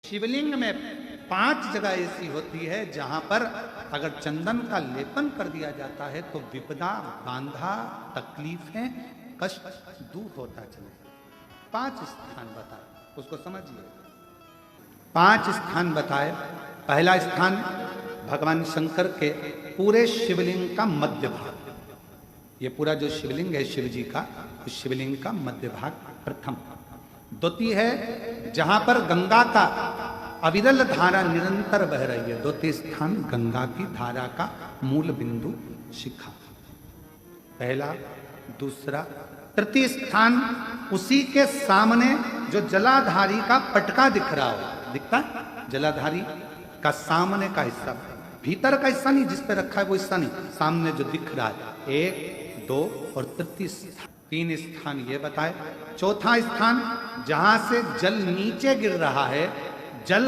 शिवलिंग में 5 जगह ऐसी होती है जहां पर अगर चंदन का लेपन कर दिया जाता है तो विपदा, बांधा, तकलीफें, कष्ट दूर होता चले। 5 स्थान बताए, उसको समझिए। 5 स्थान बताए। पहला स्थान भगवान शंकर के पूरे शिवलिंग का मध्य भाग। ये पूरा जो शिवलिंग है शिव जी का, उस शिवलिंग का मध्य भाग प्रथम। द्वितीय है जहां पर गंगा का अविरल धारा निरंतर बह रही है। द्वितीय स्थान गंगा की धारा का मूल बिंदु शिखा। पहला, दूसरा, तृतीय स्थान उसी के सामने जो जलाधारी का पटका दिख रहा हो, दिखता है जलाधारी का सामने का हिस्सा, भीतर का हिस्सा नहीं, जिस पे रखा है वो हिस्सा नहीं, सामने जो दिख रहा है। 1, 2 और तृतीय स्थान, 3 स्थान ये बताए। चौथा स्थान जहां से जल नीचे गिर रहा है, जल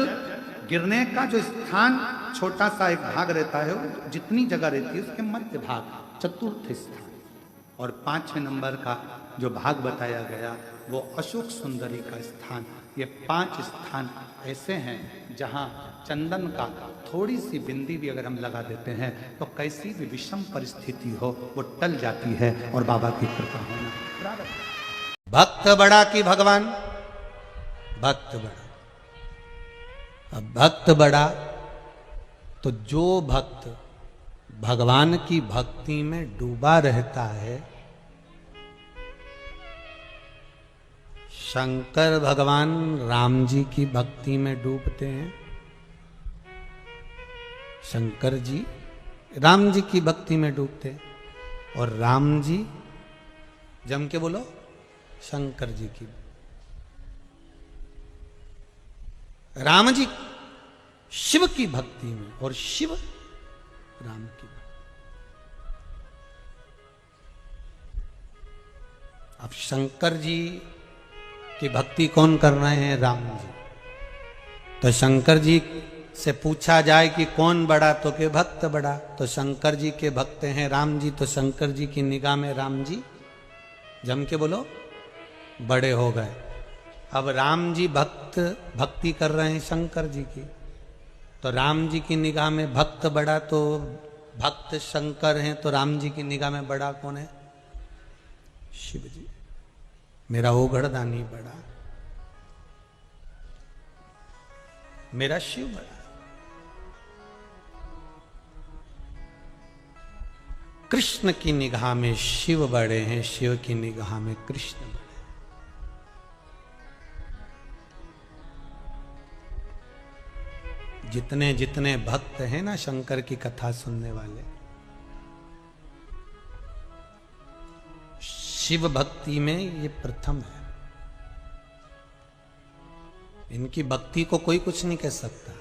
गिरने का जो स्थान छोटा सा एक भाग रहता है, जितनी जगह रहती है उसके मध्य भाग, चतुर्थ स्थान। और 5वें नंबर का जो भाग बताया गया वो अशोक सुंदरी का स्थान। ये 5 स्थान ऐसे हैं जहां चंदन का थोड़ी सी बिंदी भी अगर हम लगा देते हैं तो कैसी भी विषम परिस्थिति हो वो टल जाती है और बाबा की कृपा होना प्रारंभ। भक्त बड़ा कि भगवान? भक्त बड़ा। अब भक्त बड़ा तो जो भक्त भगवान की भक्ति में डूबा रहता है, शंकर भगवान राम जी की भक्ति में डूबते हैं। शंकर जी राम जी की भक्ति में डूबते हैं और राम जी, जम के बोलो, शंकर जी की। राम जी शिव की भक्ति में और शिव राम की। अब शंकर जी की भक्ति कौन कर रहे हैं? राम जी। तो शंकर जी से पूछा जाए कि कौन बड़ा, तो के भक्त बड़ा। तो शंकर जी के भक्त हैं राम जी, तो शंकर जी की निगाह में राम जी, जम के बोलो, बड़े हो गए। अब राम जी भक्ति कर रहे हैं शंकर जी की, तो राम जी की निगाह में भक्त बड़ा, तो भक्त शंकर हैं, तो राम जी की निगाह में बड़ा कौन है? शिव जी। मेरा ओघड़दानी बड़ा, मेरा शिव बड़ा। कृष्ण की निगाह में शिव बड़े हैं, शिव की निगाह में कृष्ण बड़े। जितने जितने भक्त हैं ना शंकर की कथा सुनने वाले, शिव भक्ति में ये प्रथम है। इनकी भक्ति को कोई कुछ नहीं कह सकता।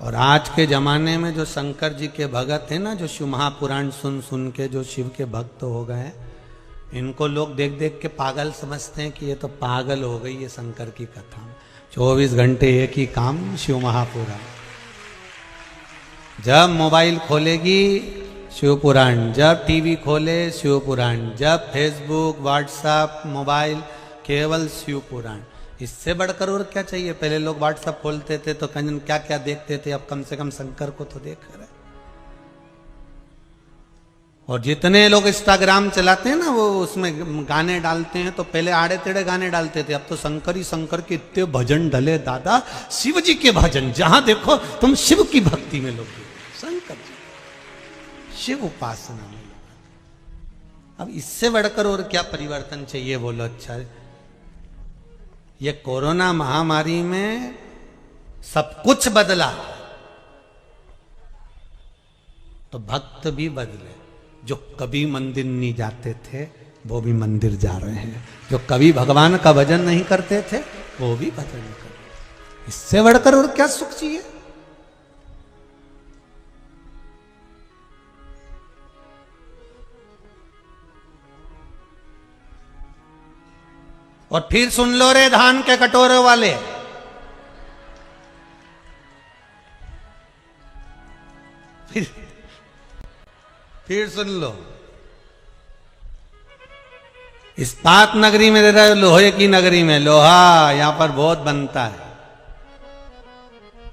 और आज के जमाने में जो शंकर जी के भगत हैं ना, जो शिव महापुराण सुन सुन के जो शिव के भक्त हो गए हैं, इनको लोग देख देख के पागल समझते हैं कि ये तो पागल हो गई है शंकर की कथा में। 24 घंटे एक ही काम, शिव महापुराण। जब मोबाइल खोलेगी शिव पुराण, जब टीवी खोले शिव पुराण, जब फेसबुक, व्हाट्सएप, मोबाइल, केवल शिव पुराण। इससे बढ़कर और क्या चाहिए? पहले लोग व्हाट्सएप खोलते थे तो कंजन क्या क्या देखते थे, अब कम से कम शंकर को तो देख रहे। और जितने लोग इंस्टाग्राम चलाते हैं ना, वो उसमें गाने डालते हैं, तो पहले आड़े टेढ़े गाने डालते थे, अब तो शंकर ही शंकर के इतने भजन डले दादा, शिव जी के भजन, जहां देखो तुम शिव की भक्ति में लोग, शंकर जी, शिव उपासना में। अब इससे बढ़कर और क्या परिवर्तन चाहिए बोलो? अच्छा, ये कोरोना महामारी में सब कुछ बदला, तो भक्त भी बदले। जो कभी मंदिर नहीं जाते थे वो भी मंदिर जा रहे हैं, जो कभी भगवान का भजन नहीं करते थे वो भी भजन कर रहे हैं। इससे बढ़कर और क्या सुख चाहिए? और फिर सुन लो रे धान के कटोरे वाले, फिर सुन लो, इस्पात नगरी में रह रहे हो, लोहे की नगरी में लोहा यहां पर बहुत बनता है।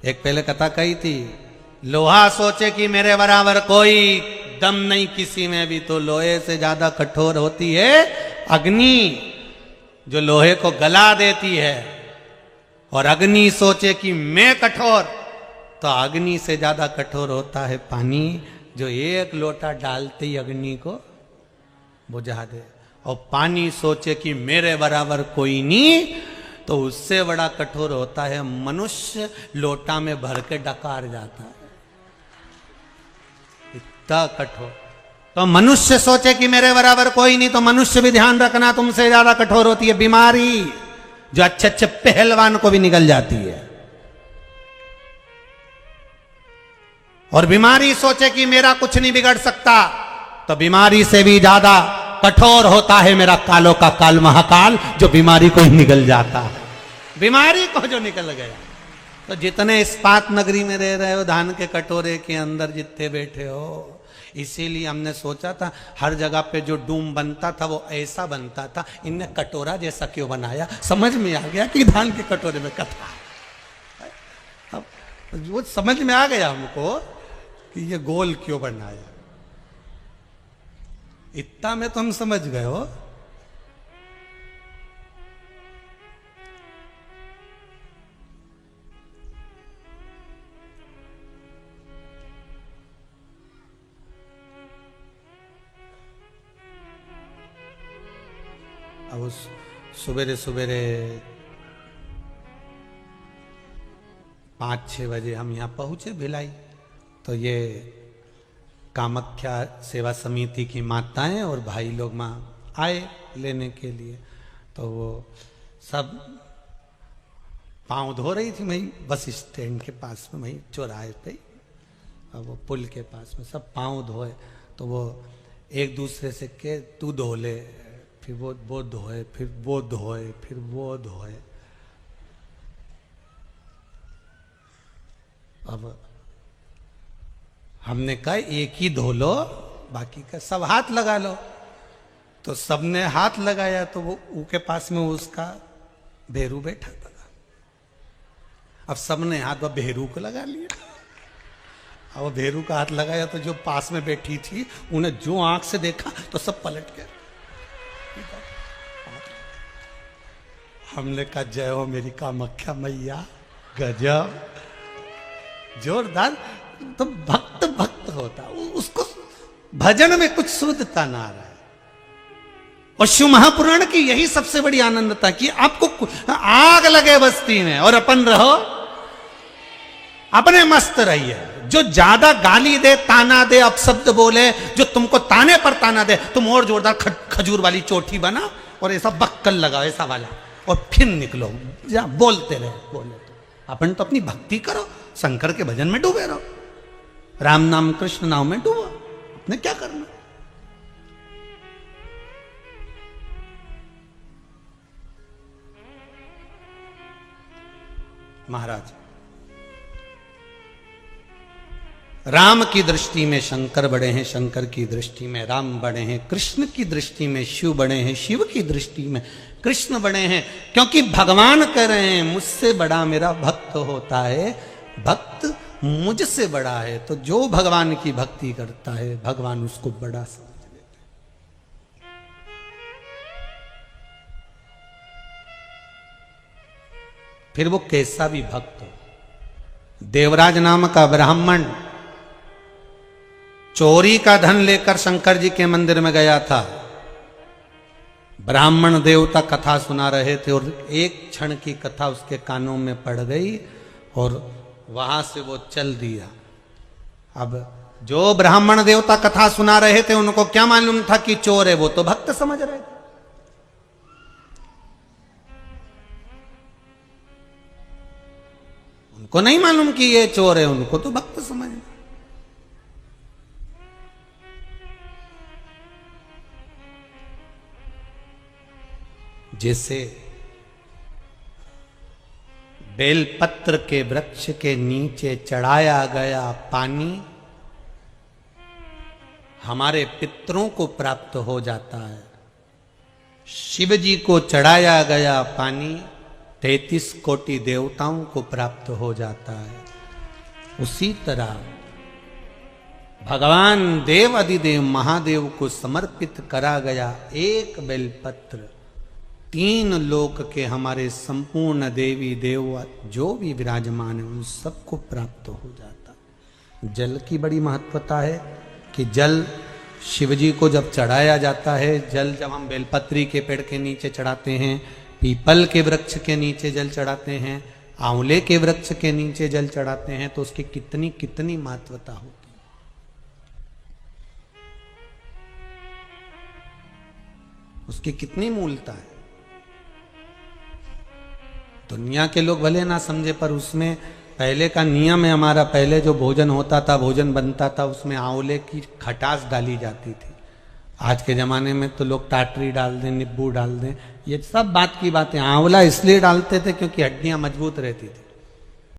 एक पहले कथा कही थी, लोहा सोचे कि मेरे बराबर कोई दम नहीं किसी में भी, तो लोहे से ज्यादा कठोर होती है अग्नि, जो लोहे को गला देती है। और अग्नि सोचे कि मैं कठोर, तो अग्नि से ज्यादा कठोर होता है पानी, जो एक लोटा डालते ही अग्नि को बुझा दे। और पानी सोचे कि मेरे बराबर कोई नहीं, तो उससे बड़ा कठोर होता है मनुष्य, लोटा में भर के डकार जाता है, इतना कठोर। तो मनुष्य सोचे कि मेरे बराबर कोई नहीं, तो मनुष्य भी ध्यान रखना तुमसे ज्यादा कठोर होती है बीमारी, जो अच्छे अच्छे पहलवान को भी निकल जाती है। और बीमारी सोचे कि मेरा कुछ नहीं बिगड़ सकता, तो बीमारी से भी ज्यादा कठोर होता है मेरा कालों का काल महाकाल, जो बीमारी को ही निकल जाता है, बीमारी को जो निकल गया। तो जितने इस्पात नगरी में रह रहे हो, धान के कटोरे के अंदर जितने बैठे हो, इसीलिए हमने सोचा था हर जगह पे जो डूम बनता था वो ऐसा बनता था, इनने कटोरा जैसा क्यों बनाया। समझ में आ गया कि धान के कटोरे में कथा है। अब वो समझ में आ गया हमको कि ये गोल क्यों बनाया, इतना में तो हम समझ गए हो। अब सवेरे सवेरे 5-6 बजे हम यहाँ पहुंचे भिलाई, तो ये कामाख्या सेवा समिति की माताएं और भाई लोग वहाँ आए लेने के लिए। तो वो सब पाँव धो रही थी वहीं बस स्टैंड के पास में, वहीं चौराहे पे, और वो पुल के पास में सब पाँव धोए। तो वो एक दूसरे से के तू धो ले, फिर वो धोए, फिर वो धोए, फिर वो धोए। अब हमने कहा एक ही धो लो, बाकी का सब हाथ लगा लो। तो सबने हाथ लगाया, तो वो उसके पास में उसका भेरू बैठा था। अब सबने हाथ वो भेरू को लगा लिया। अब वो भेरू का हाथ लगाया, तो जो पास में बैठी थी उन्हें जो आंख से देखा तो सब पलट गए। हमने कहा जय हो मेरी कामाख्या मैया, गजब, जोरदार। तो भक्त भक्त होता, उसको भजन में कुछ शुद्धता ना आ रहा है। और शिव महापुराण की यही सबसे बड़ी आनंदता कि आपको आग लगे बस्ती में और अपन रहो, अपने मस्त रहिए। जो ज्यादा गाली दे, ताना दे, अपशब्द बोले, जो तुमको ताने पर ताना दे, तुम और जोरदार खजूर वाली चोटी बना और ऐसा बक्कल लगाओ ऐसा वाला, और फिर निकलो जा बोलते रहे, बोले तो अपन तो अपनी भक्ति करो, शंकर के भजन में डूबे रहो, राम नाम कृष्ण नाम में डूबो, अपने क्या करना। महाराज, राम की दृष्टि में शंकर बड़े हैं, शंकर की दृष्टि में राम बड़े हैं, कृष्ण की दृष्टि में शिव बड़े हैं, शिव की दृष्टि में कृष्ण बड़े हैं। क्योंकि भगवान कह रहे हैं मुझसे बड़ा मेरा भक्त होता है, भक्त मुझसे बड़ा है। तो जो भगवान की भक्ति करता है भगवान उसको बड़ा समझ लेते हैं। फिर वो कैसा भी भक्त हो। देवराज नाम का ब्राह्मण चोरी का धन लेकर शंकर जी के मंदिर में गया था। ब्राह्मण देवता कथा सुना रहे थे और एक क्षण की कथा उसके कानों में पड़ गई और वहां से वो चल दिया। अब जो ब्राह्मण देवता कथा सुना रहे थे उनको क्या मालूम था कि चोर है, वो तो भक्त समझ रहे थे। उनको नहीं मालूम कि ये चोर है, उनको तो भक्त समझ। जैसे बेलपत्र के वृक्ष के नीचे चढ़ाया गया पानी हमारे पितरों को प्राप्त हो जाता है, शिव जी को चढ़ाया गया पानी 33 कोटि देवताओं को प्राप्त हो जाता है। उसी तरह भगवान देव अधिदेव महादेव को समर्पित करा गया एक बेलपत्र 3 लोक के हमारे संपूर्ण देवी देव जो भी विराजमान है उन सबको प्राप्त हो जाता। जल की बड़ी महत्वता है कि जल शिवजी को जब चढ़ाया जाता है, जल जब हम बेलपत्री के पेड़ के नीचे चढ़ाते हैं, पीपल के वृक्ष के नीचे जल चढ़ाते हैं, आंवले के वृक्ष के नीचे जल चढ़ाते हैं, तो उसकी कितनी कितनी महत्वता होती है। उसकी कितनी मूलता है। दुनिया के लोग भले ना समझे, पर उसमें पहले का नियम है हमारा, पहले जो भोजन होता था, भोजन बनता था, उसमें आंवले की खटास डाली जाती थी। आज के जमाने में तो लोग टाटरी डाल दें, नींबू डाल दें, ये सब बात की बातें। आंवला इसलिए डालते थे क्योंकि हड्डियां मजबूत रहती थी।